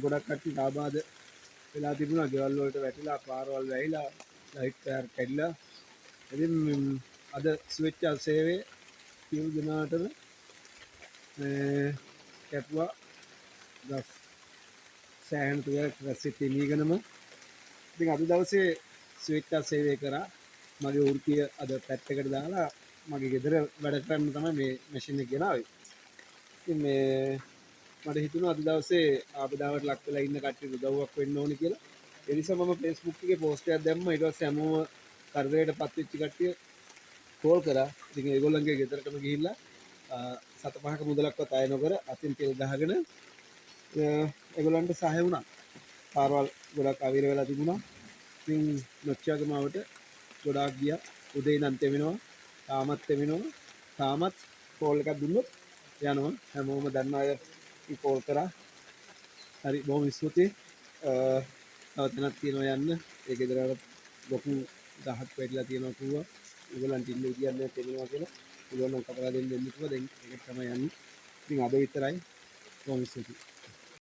ගොඩක් කට්ටියට ආබාධ වෙලා තිබුණා. ගෙවල් වලට වැටිලා, පාරවල් වැහිලා, ලයිට් වයර් කැඩිලා. ඉතින් අද ස්විච් සේවයේ සියලු දෙනාටම කැපුවා. ගස් සෑහෙන තුරක් රැස්සිට ඉමීගෙනම. ඉතින් අද දවසේ ස්විච් සේවය කරා. මගේ වෘත්තිය අද පැත්තකට දාලා මගේ ගෙදර වැඩ කරන්න තමයි මේ මැෂින් එක ගෙනාවේ. ඉතින් මට හිතුණා අද දවසේ ආපදාවට ලක් වෙලා ඉන්න කට්ටියට උදව්වක් වෙන්න ඕනේ කියලා. ඒ නිසා මම Facebook එකේ පෝස්ට් එකක් දැම්මා. ඊට පස්සේ හැමෝම කරදරයටපත් වෙච්ච කට්ටිය කෝල් කරා. ඉතින් ඒගොල්ලන්ගේ ගෙදරටම ගිහිල්ලා 7-5ක මුදලක්වත් අය නොකර අතින් තෙල් ගහගෙන ඒගොල්ලන්ට සහාය වුණා. පාරවල් ගොඩක් අවීර වෙලා තිබුණා. ඉතින් නොච්චාගමාවට ගොඩාක් ගියා. උදේ ඉඳන් තෙමෙනවා. තාමත් තෙමෙනවා. තාමත් කෝල් එකක් දුන්නොත් යනවා. හැමෝම දන්න අය කෝල් කරා. හරි බොහොම ස්තුතියි. තව තැනක් තියෙනවා යන්න. ඒ ගෙදරට ලොකු දහක් වැටිලා තියෙනවා කිව්වා. ඒගොල්ලන්ට ඉන්න විදියක් නැහැ තෙමෙනවා කියලා. ඒගොල්ලන් කපලා දෙන්න කිව්වා. දැන් ඒක තමයි යන්නේ. ඉතින් අද විතරයි. බොහොම ස්තුතියි.